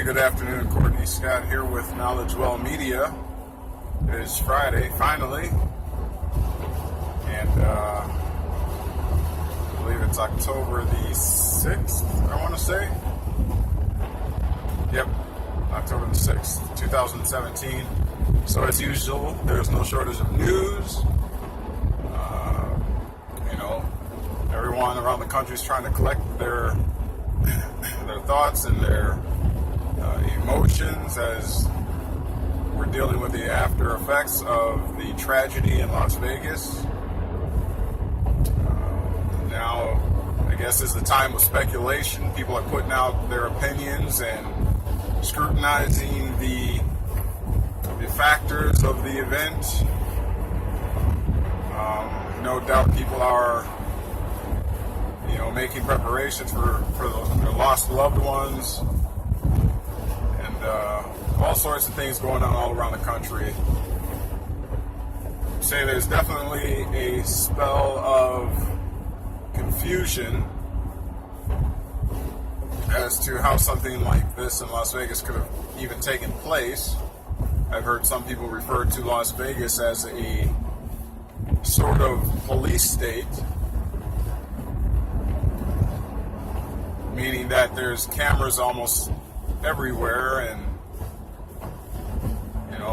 Hey, good afternoon. Courtney Scott here with Knowledge Well Media. It is Friday, finally, and I believe it's October the 6th, I want to say. Yep, October the 6th, 2017. So as usual, there's no shortage of news. Everyone around the country is trying to collect their thoughts and their emotions as we're dealing with the after effects of the tragedy in Las Vegas. Now, I guess is the time of speculation. People are putting out their opinions and scrutinizing the factors of the event. No doubt people are making preparations for the lost loved ones, and all sorts of things going on all around the country. Say there's definitely a spell of confusion as to how something like this in Las Vegas could have even taken place. I've heard some people refer to Las Vegas as a sort of police state, meaning that there's cameras almost everywhere, and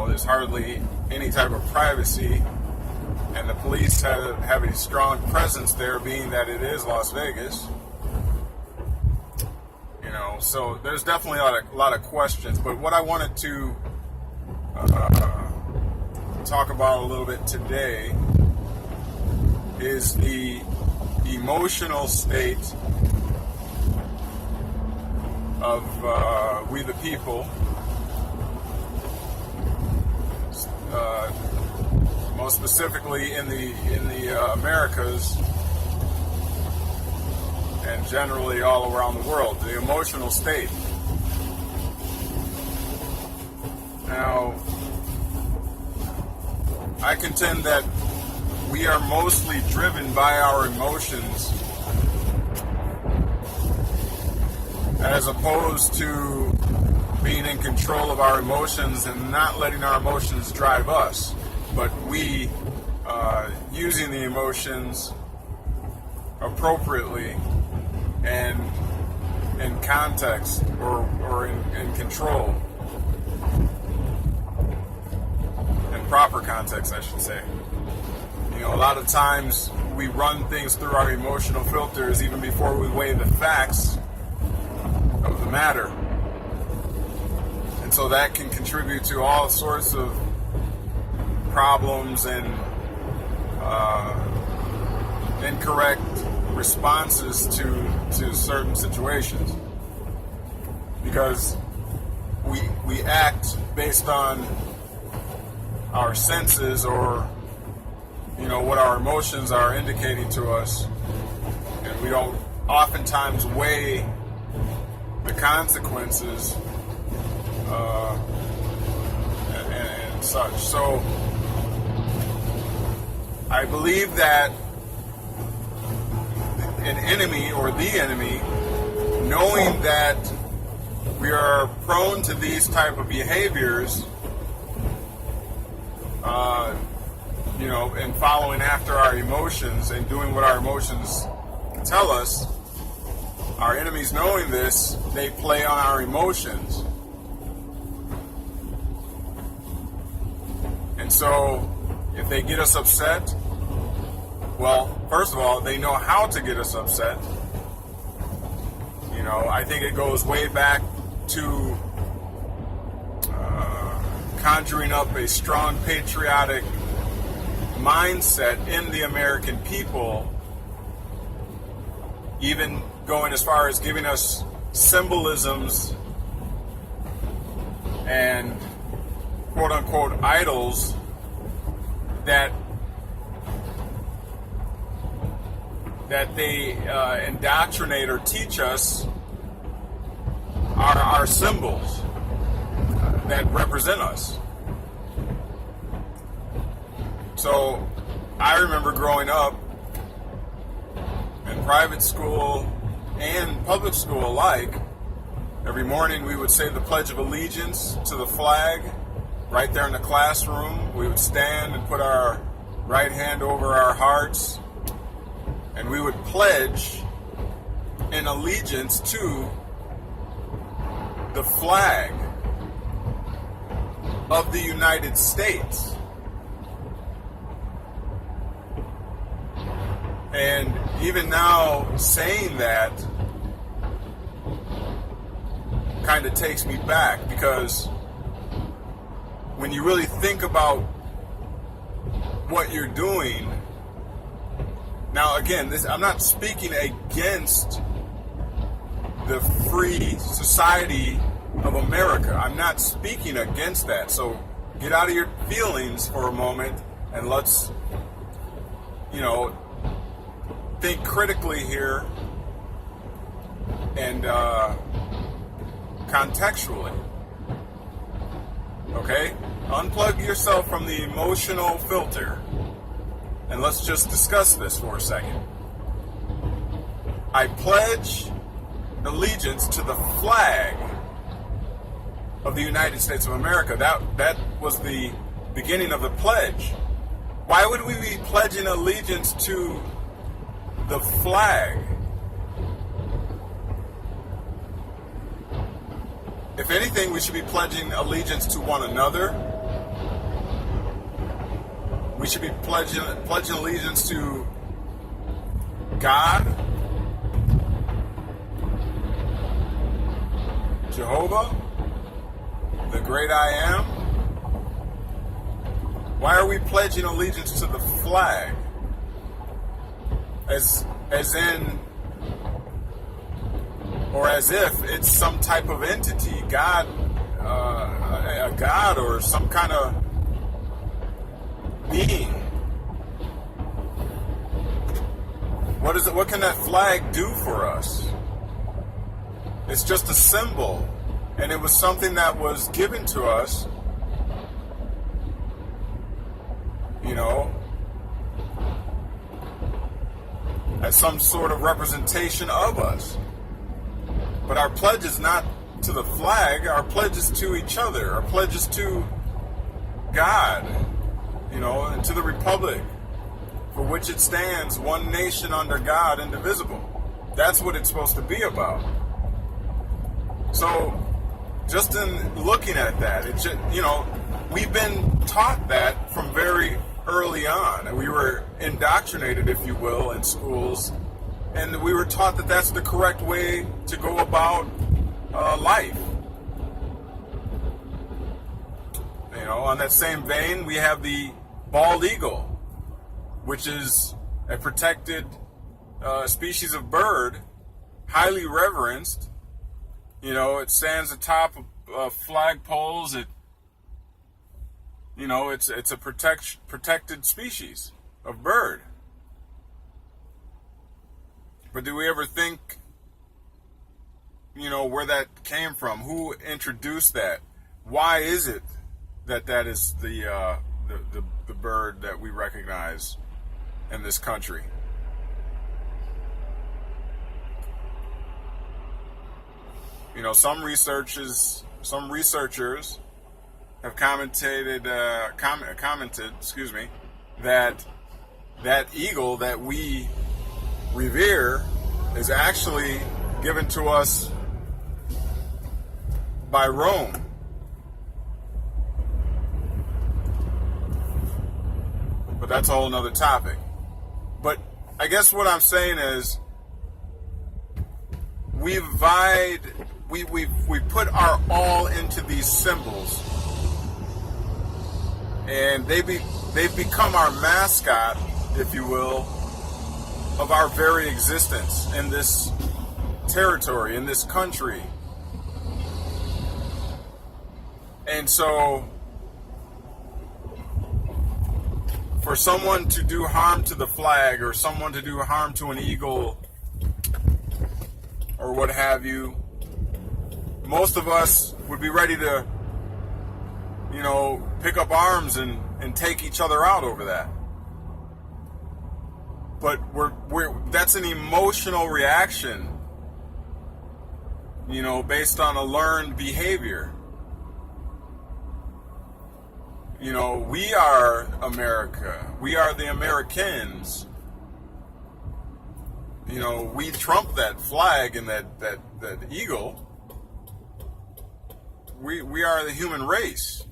there's hardly any type of privacy, and the police have a strong presence there, being that it is Las Vegas. So there's definitely a lot of questions. But what I wanted to talk about a little bit today is the emotional state of we the people, most specifically in the Americas and generally all around the world, the emotional state. Now, I contend that we are mostly driven by our emotions, as opposed to being in control of our emotions and not letting our emotions drive us, but we using the emotions appropriately and in context or in control, in proper context, I should say. A lot of times we run things through our emotional filters even before we weigh the facts of the matter, and so that can contribute to all sorts of problems and incorrect responses to certain situations, because we act based on our senses or what our emotions are indicating to us, and we don't oftentimes weigh the consequences and such. So I believe that an enemy or the enemy, knowing that we are prone to these type of behaviors, and following after our emotions and doing what our emotions tell us, our enemies, knowing this, they play on our emotions. And so if they get us upset, well, first of all, they know how to get us upset. I think it goes way back to conjuring up a strong patriotic mindset in the American people, even going as far as giving us symbolisms and quote-unquote idols that they indoctrinate or teach us are symbols that represent us. So I remember growing up in private school and public school alike, Every morning we would say the Pledge of Allegiance to the flag. Right there in the classroom, we would stand and put our right hand over our hearts, and we would pledge an allegiance to the flag of the United States. And even now, saying that kind of takes me back, because when you really think about what you're doing, now again, I'm not speaking against the free society of America. I'm not speaking against that. So get out of your feelings for a moment and let's, think critically here and contextually. Okay? Unplug yourself from the emotional filter and let's just discuss this for a second. I pledge allegiance to the flag of the United States of America. That was the beginning of the pledge. Why would we be pledging allegiance to the flag? If anything, we should be pledging allegiance to one another. We should be pledging allegiance to God, Jehovah, the great I am. Why are we pledging allegiance to the flag? As in, or as if it's some type of entity, God, a God or some kind of being. What can that flag do for us? It's just a symbol, and it was something that was given to us, as some sort of representation of us. But our pledge is not to the flag. Our pledge is to each other. Our pledge is to God, and to the republic for which it stands, one nation under God, indivisible. That's what it's supposed to be about. So, just in looking at that, we've been taught that from very early on. We were indoctrinated, if you will, in schools, and we were taught that that's the correct way to go about life. On that same vein, we have the bald eagle, which is a protected species of bird, highly reverenced. It stands atop of flagpoles. It's a protected species of bird. But do we ever think, where that came from? Who introduced that? Why is it that is the bird that we recognize in this country? Some researchers have commented, that eagle that we revere is actually given to us by Rome. But that's a whole nother topic. But I guess what I'm saying is we've put our all into these symbols, and they've become our mascot, if you will, of our very existence in this territory, in this country. And so, for someone to do harm to the flag, or someone to do harm to an eagle, or what have you, most of us would be ready to, pick up arms and take each other out over that. But that's an emotional reaction based on a learned behavior. We are America. We are the Americans. We trump that flag and that eagle. We are the human race.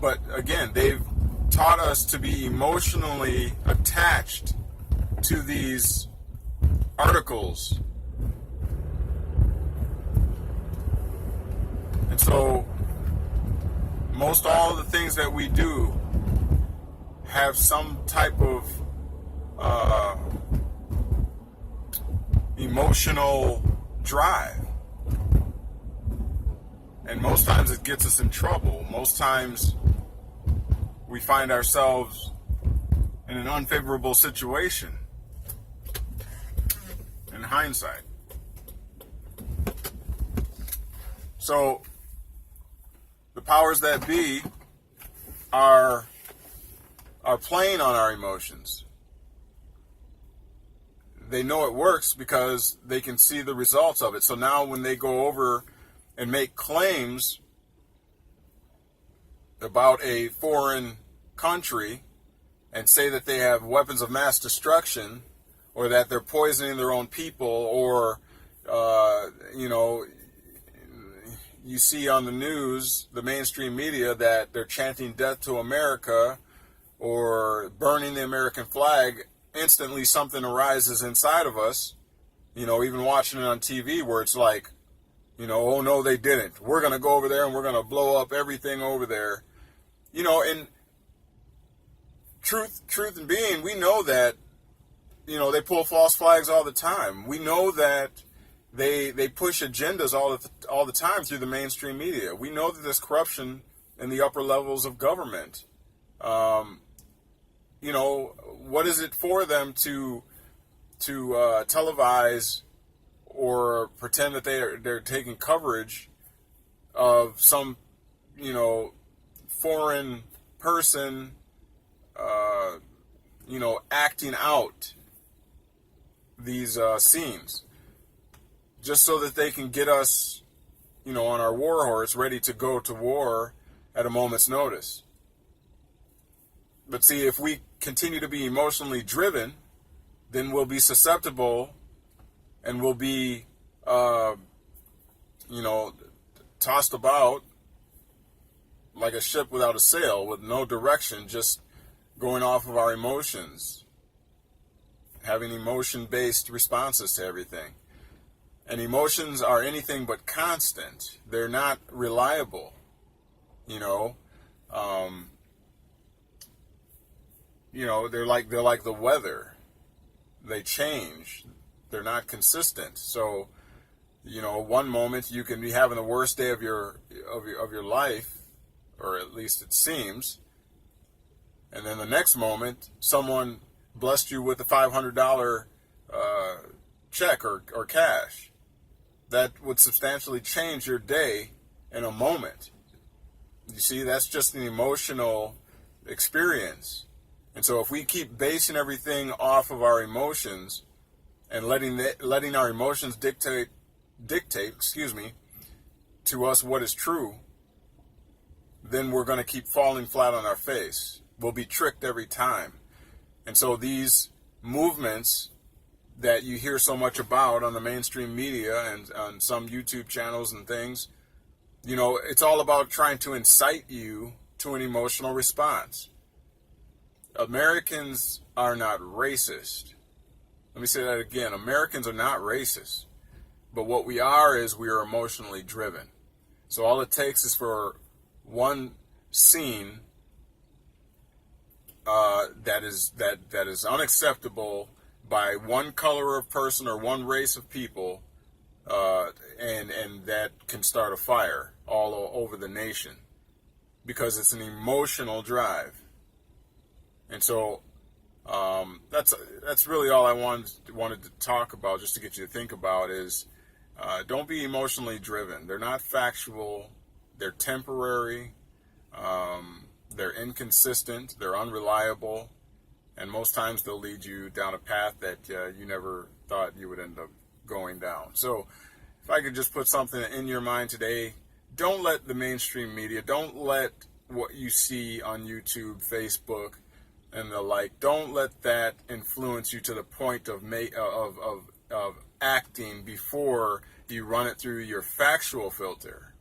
But again, they've taught us to be emotionally attached to these articles. And so, most all the things that we do have some type of emotional drive. And most times it gets us in trouble. Most times we find ourselves in an unfavorable situation. In hindsight. So, the powers that be are playing on our emotions. They know it works because they can see the results of it. So now when they go over and make claims about a foreign country and say that they have weapons of mass destruction, or that they're poisoning their own people, or you see on the news, the mainstream media, that they're chanting death to America or burning the American flag, instantly something arises inside of us, even watching it on TV, where it's like, oh no, they didn't. We're going to go over there and we're going to blow up everything over there. And truth in being, we know that, they pull false flags all the time. We know that they push agendas all the time through the mainstream media. We know that there's corruption in the upper levels of government. What is it for them to televise or pretend that they're taking coverage of some foreign person acting out these scenes, just so that they can get us on our war horse, ready to go to war at a moment's notice. But see, if we continue to be emotionally driven, then we'll be susceptible and we'll be tossed about like a ship without a sail, with no direction, just going off of our emotions, having emotion-based responses to everything. And emotions are anything but constant. They're not reliable. They're like the weather. They change. They're not consistent. So, one moment you can be having the worst day of your life, or at least it seems, and then the next moment someone blessed you with a $500 check or cash that would substantially change your day in a moment. You see, that's just an emotional experience. And so if we keep basing everything off of our emotions and letting our emotions dictate to us what is true, then we're going to keep falling flat on our face. We'll be tricked every time. And so these movements that you hear so much about on the mainstream media and on some YouTube channels and things, it's all about trying to incite you to an emotional response. Americans are not racist. Let me say that again. Americans are not racist. But what we are is we are emotionally driven. So all it takes is for one scene that is unacceptable by one color of person or one race of people, and that can start a fire all over the nation, because it's an emotional drive. And so that's really all I wanted to talk about, just to get you to think about, is don't be emotionally driven. They're not factual. They're temporary. They're inconsistent. They're unreliable. And most times they'll lead you down a path that you never thought you would end up going down. So if I could just put something in your mind today, don't let the mainstream media, don't let what you see on YouTube, Facebook, and the like, don't let that influence you to the point of acting before you run it through your factual filter.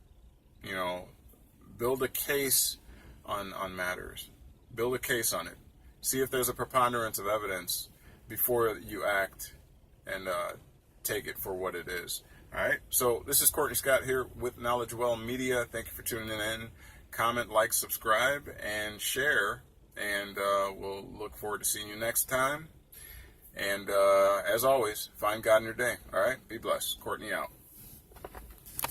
You know, build a case on matters. Build a case on it. See if there's a preponderance of evidence before you act, and take it for what it is. All right. So this is Courtney Scott here with Knowledge Well Media. Thank you for tuning in. Comment, like, subscribe, and share. And we'll look forward to seeing you next time. And as always, find God in your day. All right. Be blessed. Courtney out.